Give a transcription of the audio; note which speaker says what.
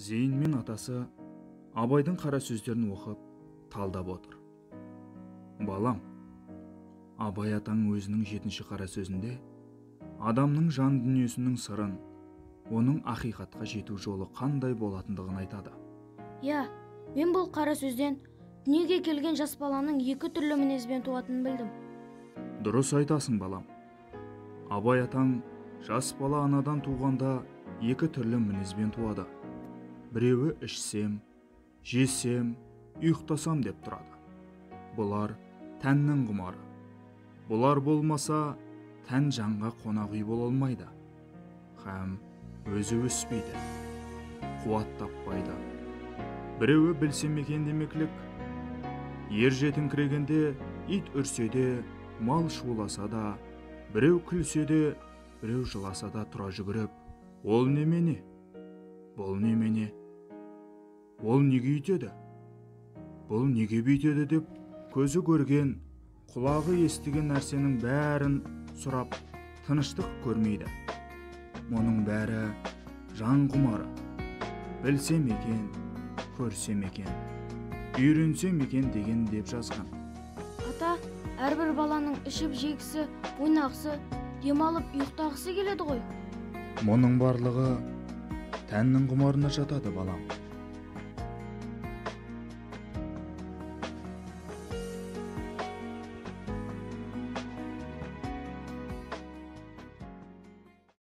Speaker 1: Зейін мен атасы Абайдың қара сөздерін оқып, талдап отыр. Балам, Абай атаң өзінің 7-ші қара сөзінде адамның жан дүниесінің сырын, оның ақиқатқа жету жолы қандай болатындығын айтады.
Speaker 2: Я, мен бұл қара сөзден дүниеге келген жас баланың екі түрлі мінезбен туатынын білдім.
Speaker 1: Дұрыс айтасың, балам. Абай атаң жас бала анадан туғанда екі түрлі мінезбен туады. Біреуі ішсем, жесем, ұйықтасам деп тұрады. Бұлар тәннің құмары. Бұлар болмаса, тән жанға қонақ үй бола алмайды. Һәм өзі өспейді, қуат таппайды. Біреуі білсем екен демеклік. Ер жетіңкірегенде ит үрсе де, мал шуласа да, біреу күлсе де, біреу жыласа да тұра жүгіріп, ол немене? Бұл немене? Ол неге үйтеді? Бұл неге бүйтеді деп көзі көрген, құлағы естіген нәрсенің бәрін сұрап, тыныштық көрмейді. Мұның бәрі жан құмары. Білсем екен, көрсем екен, үйренсем екен деген деп жазған.
Speaker 2: Ата, әрбір баланың ішіп жегісі, ойнағысы, демалып ұйықтағысы келеді ғой.
Speaker 1: Мұның барлығы тәннің құмарына жатады, балам.